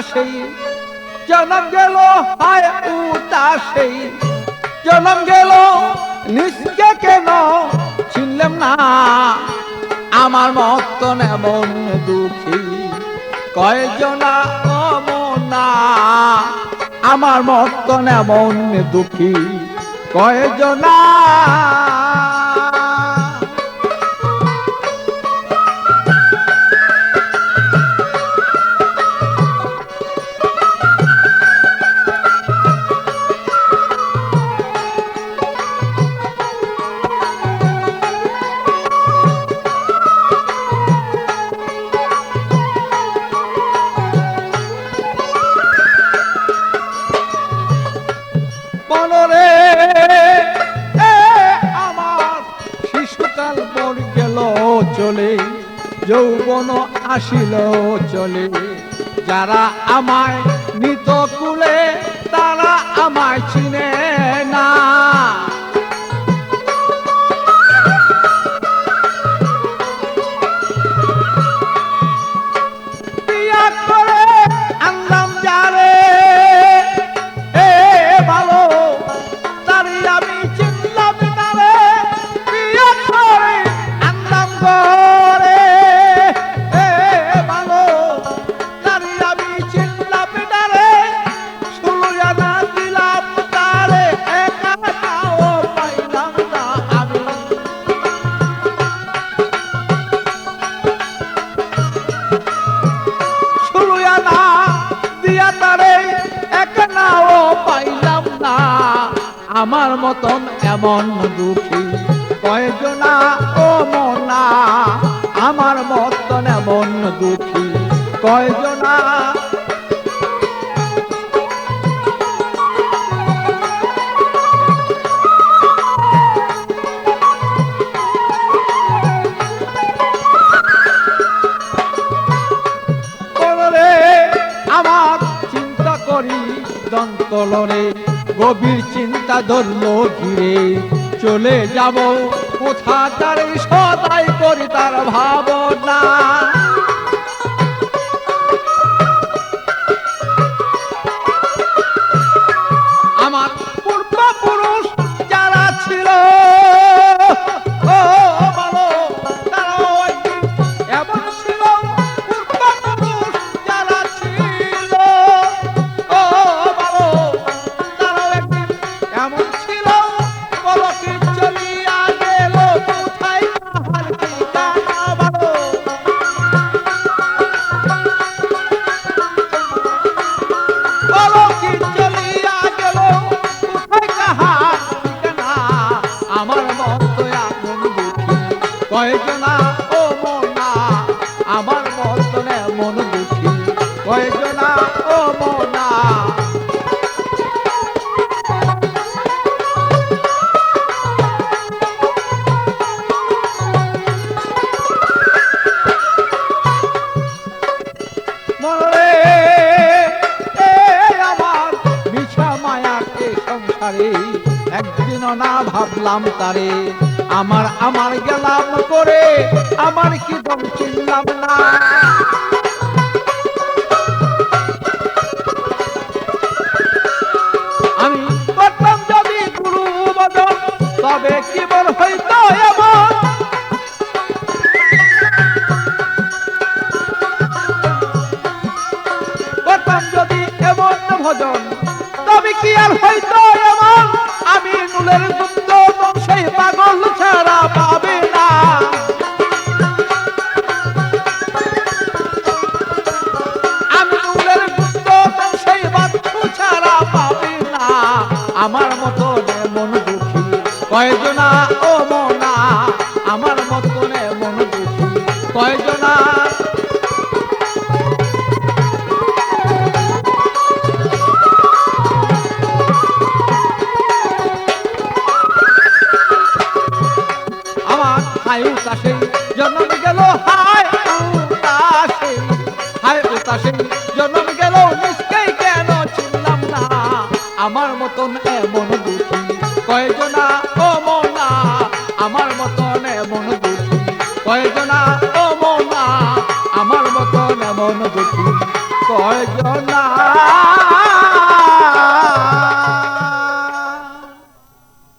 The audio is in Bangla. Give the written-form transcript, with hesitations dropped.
উতাসেই জনম গেল, হায় উতাসেই জনম গেল, নিজকে কেন চিনলাম না। আমার মতন এমন দুঃখী কয়জনা অমনা, আমার মতন এমন দুঃখী কয়জনা। মনরে আমার শিশুকাল পর গেল চলে, যৌবন আসিল চলে, যারা আমায় নিত কুলে তারা আমায় চিনে না। বিয়া করে আনলাম যারে ভালো, তারে আমি চিনলাম না রে। বিয়া করে আনলাম ঘরে ভালো, তারে আমি চিনলাম না রে। 16 আনা দিলাম তারে, একা নাও পাইলাম না আমি। 16 আনা দিয়া তারে একা নাও পাইলাম না। আমার মতন এমন দুঃখী কয়জনা ও মনা, আমার মতন এমন দুঃখী কয়জনা। আমার চিন্তা করি দন্তলরে, গভীর চিন্তা ধরল ঘিরে। চলে যাব কোথা তারে সদাই করি তার ভাবনা। আমার পূর্বপুরুষ যারা ছিল ও ভালো, তারাও একদিন এমন ছিল। পূর্বপুরুষ যারা ছিল ও ভালো, তারাও একদিন এমন ছিল। পলকে চলিয়া গেল কোথায় তাহার ঠিকানা ভালো। পলকে চলিয়া গেল কোথায় কাহার ঠিকানা। আমার মতো এমন দুঃখী কয়জনা ও মনা, আমার মতন এমন দুঃখী কয়জনা ও মনা। মনরে আমার মিছা মায়াকে সংসারে, একদিনও না ভাবলাম তারে। আমার আমার গেলাম করে, আমার কি দম চিনলাম না। আমি করতাম যদি গুরু বদন, তবে কি বল হইতো এমন। করতাম যদি এমন ভজন, তবে কি আর হইতো এমন। আমি নুলের গুপ্ত সেই পাগল ছাড়া পাবে না। আমি নুলের গুপ্ত সেই বাচ্চু ছাড়া পাবে না। আমার মতো এমন দুঃখী কয়জনা ও মনা, আমার মতন এমন দুঃখী কয়জনা। আমার হায় উতাসে জন্ম গেল, হায় উতাসে, হায় উতাসে জন্ম গেল, নিজকে কেন চিনলাম না। আমার মতন এমন দুঃখী কয়জনা ও মনা, আমার মতন এমন দুঃখী কয়জনা ও মনা, আমার মতন এমন দুঃখী কয়জনা